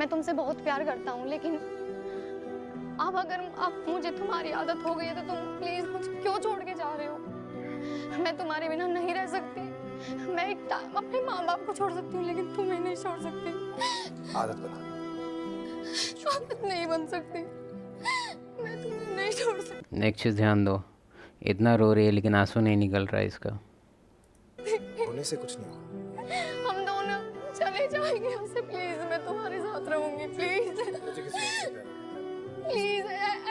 मैं तुमसे बहुत प्यार करता हूँ, लेकिन अब अगर अब मुझे तुम्हारी आदत हो गई है तो तुम प्लीज मुझे क्यों छोड़ के जा रहे हो? मैं तुम्हारे बिना नहीं रह सकती। मैं एक टाइम अपने माँ बाप को छोड़ सकती हूँ, लेकिन तुम्हें नहीं छोड़ सकती। आदत बना। आदत नहीं बन सकती। मैं तुम्हें नहीं छोड़ सकती। एक चीज़ ध्यान दो, इतना रो रही है लेकिन आंसू नहीं निकल रहा है इसका। रोने से कुछ नहीं होगा। हम दोनों चले जाएंगे हमसे, प्लीज मैं तुम्हारे साथ रहूंगी, प्लीज मुझे किसी और से प्यार नहीं। प्लीज।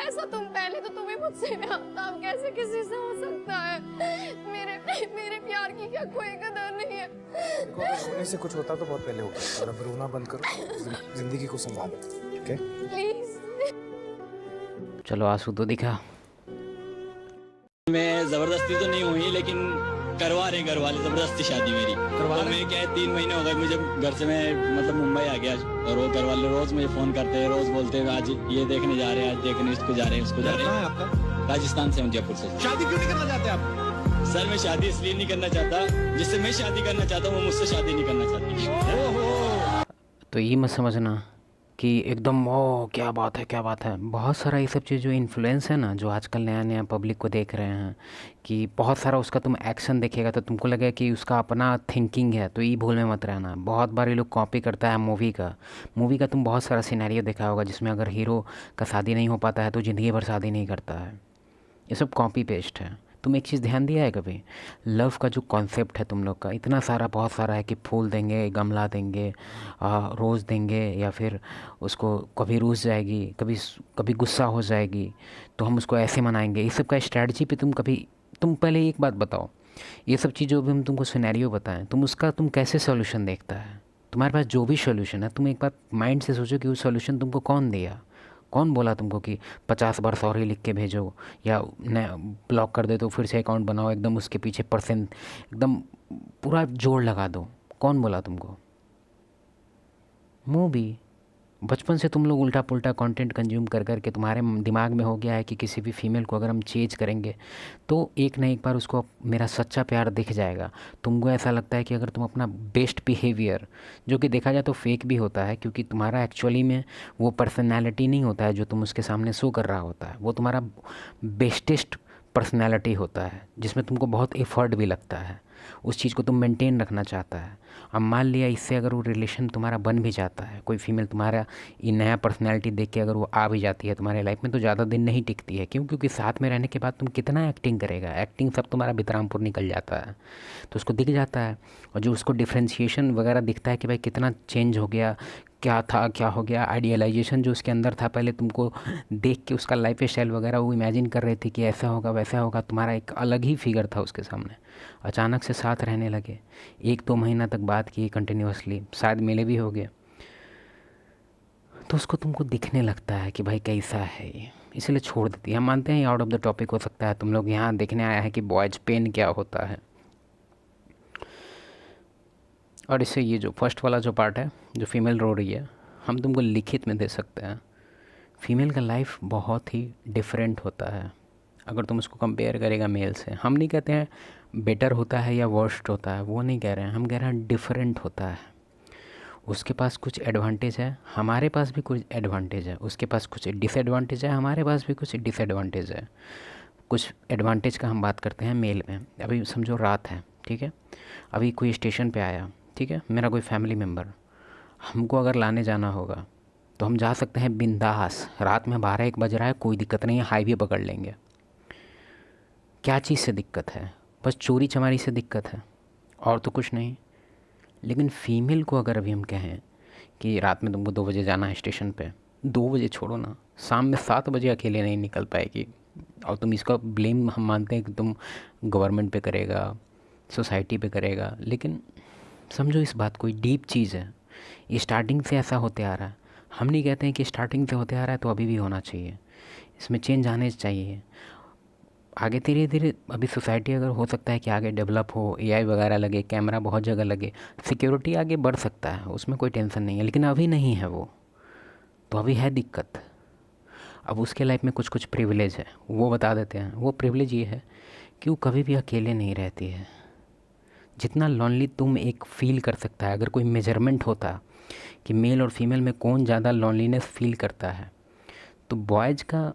ऐसा तुम पहले तो तुम्हें मुझसे प्यार था, अब कैसे किसी से हो सकता है? मेरे प्यार की क्या कोई कदर नहीं है? देखो, अगर रोने से कुछ होता तो बहुत पहले होता। और अब रोना बंद करो, जिंदगी को संभालो, ठीक है? प्लीज। चलो आंसू तो दिखा। मैं ज़बरदस्ती तो नहीं हुई, लेकिन करवा रहे घर वाले ज़बरदस्ती शादी मेरी। तो मैं क्या है 3 महीने हो गए मुझे घर से, मैं मतलब मुंबई आ गया। और वो घर वाले रोज़ मुझे फ़ोन करते हैं, रोज़ बोलते हैं आज ये देखने जा रहे हैं, आज देखने इसको जा रहे हैं, उसको जा रहे हैं। आपका राजस्थान से हूँ, जयपुर से। शादी क्यों नहीं करना चाहते आप? सर मैं शादी इसलिए नहीं करना चाहता, जिससे मैं शादी करना चाहता हूँ वो मुझसे शादी नहीं करना चाहती। तो ये मत समझना कि एकदम ओ क्या बात है क्या बात है। बहुत सारा ये सब चीज़ जो इन्फ्लुएंस है ना, जो आजकल नया नया पब्लिक को देख रहे हैं, कि बहुत सारा उसका तुम एक्शन देखेगा तो तुमको लगेगा कि उसका अपना थिंकिंग है, तो ये भूल में मत रहना। बहुत बार ये लोग कॉपी करता है मूवी का तुम बहुत सारा सिनेरियो देखा होगा जिसमें अगर हीरो का शादी नहीं हो पाता है तो ज़िंदगी भर शादी नहीं करता है। ये सब कॉपी पेस्ट है। तुम एक चीज़ ध्यान दिया है कभी, लव का जो कॉन्सेप्ट है तुम लोग का इतना सारा बहुत सारा है कि फूल देंगे, गमला देंगे, रोज़ देंगे, या फिर उसको कभी रूस जाएगी, कभी गुस्सा हो जाएगी तो हम उसको ऐसे मनाएंगे। ये सब का स्ट्रैटेजी पे तुम पहले एक बात बताओ, ये सब चीज़ जो भी हम तुमको सिनेरियो बताएं तुम कैसे सोल्यूशन देखता है? तुम्हारे पास जो भी सोल्यूशन है तुम एक बार माइंड से सोचो कि वो सोल्यूशन तुमको कौन दिया, कौन बोला तुमको कि 50 बार सॉरी लिख के भेजो या ब्लॉक कर दे तो फिर से अकाउंट बनाओ, एकदम उसके पीछे परसेंट एकदम पूरा जोड़ लगा दो? कौन बोला तुमको? मूवी। बचपन से तुम लोग उल्टा पुल्टा कंटेंट कंज्यूम कर कर के तुम्हारे दिमाग में हो गया है कि किसी भी फीमेल को अगर हम चेंज करेंगे तो एक ना एक बार उसको मेरा सच्चा प्यार दिख जाएगा। तुमको ऐसा लगता है कि अगर तुम अपना बेस्ट बिहेवियर, जो कि देखा जाए तो फेक भी होता है क्योंकि तुम्हारा एक्चुअली में वो पर्सनैलिटी नहीं होता है जो तुम उसके सामने शो कर रहा होता है, वो तुम्हारा बेस्टेस्ट पर्सनैलिटी होता है जिसमें तुमको बहुत एफर्ट भी लगता है, उस चीज़ को तुम मेंटेन रखना चाहता है। अब मान लिया इससे अगर वो रिलेशन तुम्हारा बन भी जाता है, कोई फीमेल तुम्हारा ये नया पर्सनैलिटी देख के अगर वो आ भी जाती है तुम्हारे लाइफ में तो ज़्यादा दिन नहीं टिकती है। क्यों? क्योंकि साथ में रहने के बाद तुम कितना एक्टिंग करेगा, एक्टिंग सब तुम्हारा बितरामपुर निकल जाता है, तो उसको दिख जाता है। और जो उसको डिफ्रेंशिएशन वगैरह दिखता है कि भाई कितना चेंज हो गया, क्या था क्या हो गया, आइडियलाइजेशन जो उसके अंदर था पहले तुमको देख के उसका लाइफ स्टाइल वगैरह वो इमेजिन कर रही थी कि ऐसा होगा वैसा होगा, तुम्हारा एक अलग ही फिगर था उसके सामने। अचानक से साथ रहने लगे, 1-2 महीना तक बात की कंटिन्यूसली, शायद मिले भी हो गए, तो उसको तुमको दिखने लगता है कि भाई कैसा है ये, इसलिए छोड़ देती है। हम मानते हैं आउट ऑफ द टॉपिक हो सकता है, तुम लोग यहाँ देखने आया है कि बॉयज पेन क्या होता है। और इससे ये जो फर्स्ट वाला जो पार्ट है जो फीमेल रो रही है, हम तुमको लिखित में दे सकते हैं। फीमेल का लाइफ बहुत ही डिफरेंट होता है अगर तुम उसको कंपेयर करेगा मेल से। हम नहीं कहते हैं बेटर होता है या वर्स्ट होता है, वो नहीं कह रहे हैं, हम कह रहे हैं डिफरेंट होता है। उसके पास कुछ एडवांटेज है, हमारे पास भी कुछ एडवांटेज है, उसके पास कुछ डिसएडवांटेज है, हमारे पास भी कुछ डिसएडवांटेज है। कुछ एडवांटेज का हम बात करते हैं मेल में। अभी समझो रात है, ठीक है, अभी कोई स्टेशन पे आया, ठीक है, मेरा कोई फैमिली मेम्बर, हमको अगर लाने जाना होगा तो हम जा सकते हैं बिंदास, रात में 12-1 बज रहा है, कोई दिक्कत नहीं है, हाईवे पकड़ लेंगे। क्या चीज़ से दिक्कत है? बस चोरी चमारी से दिक्कत है, और तो कुछ नहीं। लेकिन फीमेल को अगर अभी हम कहें कि रात में तुमको 2 बजे जाना है स्टेशन पे, 2 बजे छोड़ो ना, शाम में 7 बजे अकेले नहीं निकल पाएगी। और तुम इसका ब्लेम हम मानते हैं कि तुम गवर्नमेंट पे करेगा, सोसाइटी पे करेगा, लेकिन समझो इस बात कोई डीप चीज़ है, ये स्टार्टिंग से ऐसा होते आ रहा है। हम नहीं कहते हैं कि स्टार्टिंग से होते आ रहा है तो अभी भी होना चाहिए, इसमें चेंज आने चाहिए। आगे धीरे धीरे अभी सोसाइटी अगर हो सकता है कि आगे डेवलप हो, एआई वगैरह लगे, कैमरा बहुत जगह लगे, सिक्योरिटी आगे बढ़ सकता है, उसमें कोई टेंशन नहीं है, लेकिन अभी नहीं है वो, तो अभी है दिक्कत। अब उसके लाइफ में कुछ कुछ प्रिविलेज है, वो बता देते हैं। वो प्रिविलेज ये है कि वो कभी भी अकेले नहीं रहती है। जितना लॉनली तुम एक फ़ील कर सकता है, अगर कोई मेजरमेंट होता कि मेल और फीमेल में कौन ज़्यादा लॉनलीनेस फील करता है, तो बॉयज़ का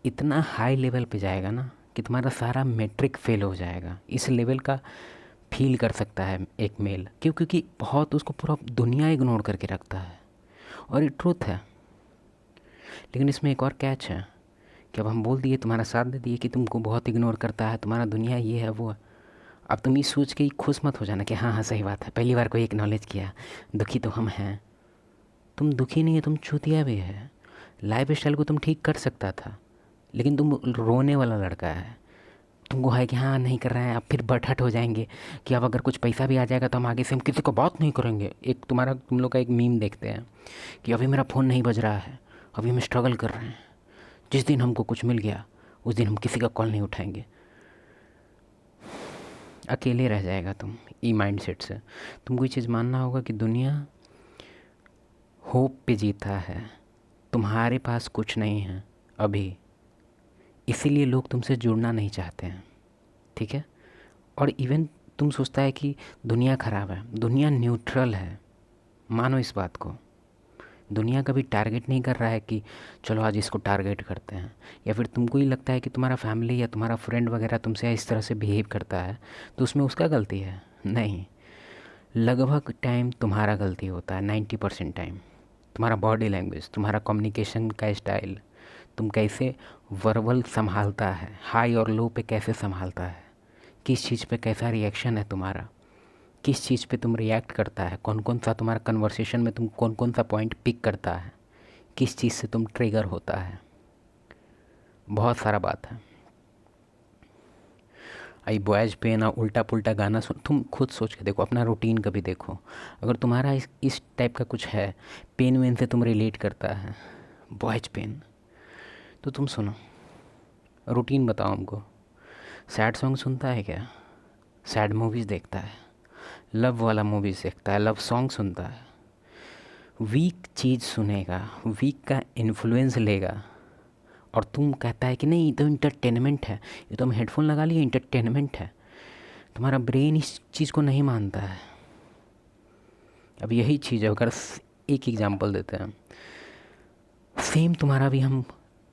इतना हाई लेवल पे जाएगा ना कि तुम्हारा सारा मैट्रिक फेल हो जाएगा। इस लेवल का फील कर सकता है एक मेल, क्योंकि बहुत उसको पूरा दुनिया इग्नोर करके रखता है, और ये ट्रूथ है। लेकिन इसमें एक और कैच है कि अब हम बोल दिए, तुम्हारा साथ दे दिए कि तुमको बहुत इग्नोर करता है, तुम्हारा दुनिया ये है वो है। अब तुम ये सोच के ही खुश मत हो जाना कि हाँ हाँ सही बात है, पहली बार कोई एक्नॉलेज किया, दुखी तो हम हैं। तुम दुखी नहीं है, तुम चूतिया भी है। लाइफ स्टाइल को तुम ठीक कर सकता था, लेकिन तुम रोने वाला लड़का है। तुमको है कि हाँ नहीं कर रहे हैं, अब फिर बटहट हो जाएंगे कि अब अगर कुछ पैसा भी आ जाएगा तो हम आगे से हम किसी को बात नहीं करेंगे। एक तुम लोग का एक मीम देखते हैं कि अभी मेरा फ़ोन नहीं बज रहा है, अभी हम स्ट्रगल कर रहे हैं, जिस दिन हमको कुछ मिल गया उस दिन हम किसी का कॉल नहीं उठाएंगे। अकेले रह जाएगा तुम ई माइंडसेट से। तुमको ये चीज़ मानना होगा कि दुनिया होप पे जीता है, तुम्हारे पास कुछ नहीं है अभी, इसीलिए लोग तुमसे जुड़ना नहीं चाहते हैं, ठीक है। और इवन तुम सोचता है कि दुनिया ख़राब है, दुनिया न्यूट्रल है। मानो इस बात को, दुनिया कभी टारगेट नहीं कर रहा है कि चलो आज इसको टारगेट करते हैं। या फिर तुमको ही लगता है कि तुम्हारा फैमिली या तुम्हारा फ्रेंड वगैरह तुमसे इस तरह से बिहेव करता है तो उसमें उसका गलती है, नहीं। लगभग टाइम तुम्हारा गलती होता है, 90% टाइम। तुम्हारा बॉडी लैंग्वेज, तुम्हारा कम्युनिकेशन का स्टाइल, तुम कैसे वर्बल संभालता है, हाई और लो पे कैसे संभालता है, किस चीज़ पे कैसा रिएक्शन है तुम्हारा, किस चीज़ पे तुम रिएक्ट करता है, कौन कौन सा तुम्हारा कन्वर्सेशन में तुम कौन कौन सा पॉइंट पिक करता है, किस चीज़ से तुम ट्रिगर होता है, बहुत सारा बात है। आई बॉयज़ पे ना उल्टा पुल्टा गाना सुन, तुम खुद सोच के देखो, अपना रूटीन कभी देखो। अगर तुम्हारा इस टाइप का कुछ है, पेन वेन से तुम रिलेट करता है, बॉयज पेन, तो तुम सुनो, रूटीन बताओ हमको। सैड सॉन्ग सुनता है क्या? सैड मूवीज़ देखता है, लव वाला मूवीज़ देखता है, लव सॉन्ग सुनता है। वीक चीज़ सुनेगा, वीक का इन्फ्लुएंस लेगा, और तुम कहता है कि नहीं ये तो इंटरटेनमेंट है, ये तो हम हेडफोन लगा लिए इंटरटेनमेंट है। तुम्हारा ब्रेन इस चीज़ को नहीं मानता है। अब यही चीज़ है, अगर एक एग्जांपल देते हैं, सेम तुम्हारा भी हम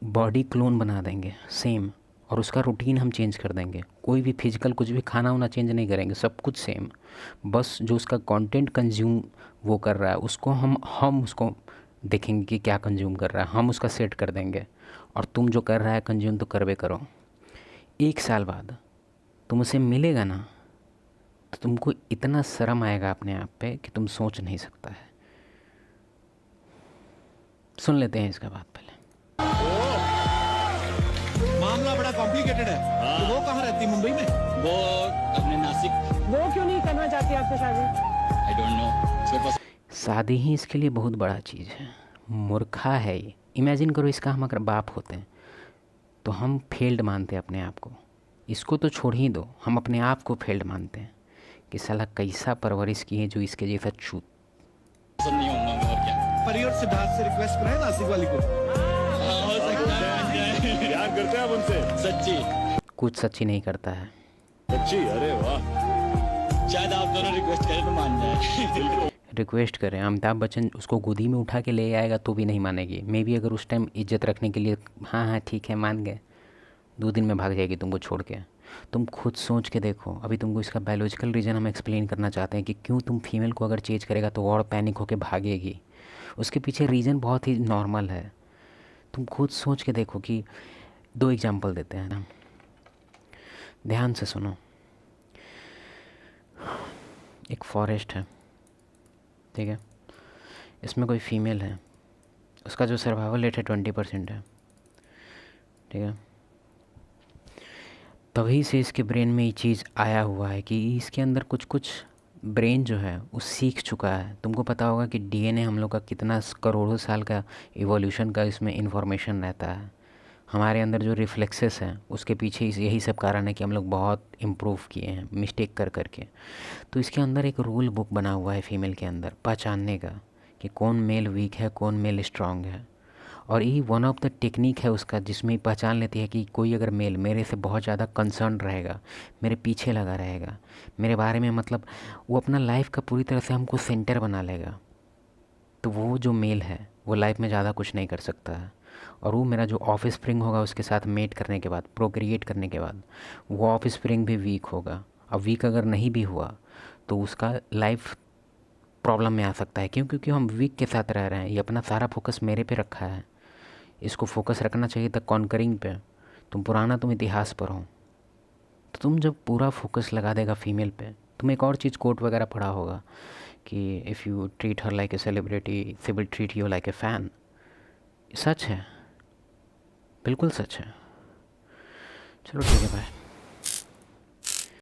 बॉडी क्लोन बना देंगे सेम, और उसका रूटीन हम चेंज कर देंगे। कोई भी फिजिकल कुछ भी खाना वाना चेंज नहीं करेंगे, सब कुछ सेम। बस जो उसका कंटेंट कंज्यूम वो कर रहा है उसको हम उसको देखेंगे कि क्या कंज्यूम कर रहा है, हम उसका सेट कर देंगे। और तुम जो कर रहा है कंज्यूम तो करवे करो। 1 साल बाद तुम उसे मिलेगा ना तो तुमको इतना शर्म आएगा अपने आप पे कि तुम सोच नहीं सकता है। सुन लेते हैं इसका बात पहले। मामला बड़ा कॉम्प्लिकेटेड है। तो वो कहाँ रहती, मुंबई में? वो अपने नासिक। वो क्यों नहीं करना चाहती आपसे शादी? आई डोंट नो, उसके पास शादी ही इसके लिए बहुत बड़ा चीज़ है। मूर्खा है ये। इमेजिन करो इसका हम अगर बाप होते हैं तो हम फेल्ड मानते हैं अपने आप को। इसको तो छोड़ ही दो, हम अपने आप को फेल्ड मानते हैं कि साला कैसा परवरिश की है जो इसके जैसा छूत। पसंद नहीं होऊंगा मैं, और क्या। परियोर सिद्धार्थ से रिक्वेस्ट कराए नासिक वाली को। हाँ, हो सकता है। प्यार करते हैं आप उनसे? सच्ची? कुछ सच्ची नहीं करता है। सच्ची? अरे वाह। शायद आप दोनों रिक्वेस्ट करें तो मान जाए। रिक्वेस्ट करें, अमिताभ बच्चन उसको गोदी में उठा के ले आएगा तो भी नहीं मानेगी। मे बी अगर उस टाइम इज्जत रखने के लिए हाँ हाँ ठीक है मान गए, 2 दिन में भाग जाएगी तुमको छोड़ के। तुम खुद सोच के देखो। अभी तुमको इसका बायोलॉजिकल रीज़न हम एक्सप्लेन करना चाहते हैं कि क्यों तुम फीमेल को अगर चेंज करेगा तो और पैनिक होकर भागेगी। उसके पीछे रीज़न बहुत ही नॉर्मल है। तुम खुद सोच के देखो कि 2 एग्जाम्पल देते हैं ना, ध्यान से सुनो। एक फॉरेस्ट है, ठीक है, इसमें कोई फीमेल है, उसका जो सर्वाइवल रेट है 20% है, ठीक है। तभी से इसके ब्रेन में ये चीज़ आया हुआ है कि इसके अंदर कुछ ब्रेन जो है वो सीख चुका है। तुमको पता होगा कि डीएनए हम लोग का कितना करोड़ों साल का इवोल्यूशन का इसमें इंफॉर्मेशन रहता है। हमारे अंदर जो रिफ्लेक्सेस हैं उसके पीछे यही सब कारण है कि हम लोग बहुत इम्प्रूव किए हैं मिस्टेक कर करके। तो इसके अंदर एक रूल बुक बना हुआ है फीमेल के अंदर पहचानने का कि कौन मेल वीक है, कौन मेल स्ट्रांग है। और ये वन ऑफ द टेक्निक है उसका, जिसमें पहचान लेती है कि कोई अगर मेल मेरे से बहुत ज़्यादा कंसर्न रहेगा, मेरे पीछे लगा रहेगा, मेरे बारे में मतलब वो अपना लाइफ का पूरी तरह से हमको सेंटर बना लेगा, तो वो जो मेल है वो लाइफ में ज़्यादा कुछ नहीं कर सकता है, और वो मेरा जो ऑफ स्प्रिंग होगा उसके साथ मेट करने के बाद, प्रोक्रिएट करने के बाद, वो ऑफ स्प्रिंग भी वीक होगा। अब वीक अगर नहीं भी हुआ तो उसका लाइफ प्रॉब्लम में आ सकता है। क्यों? क्योंकि हम वीक के साथ रह रहे हैं। ये अपना सारा फोकस मेरे पे रखा है, इसको फोकस रखना चाहिए था कॉन्करिंग पे। तुम इतिहास पर हो, तो तुम जब पूरा फोकस लगा देगा फीमेल पे, तुम एक और चीज़ कोट वगैरह पढ़ा होगा कि if you treat her like a celebrity she will treat you like a fan. सच है, बिल्कुल सच है। चलो ठीक है, बाय।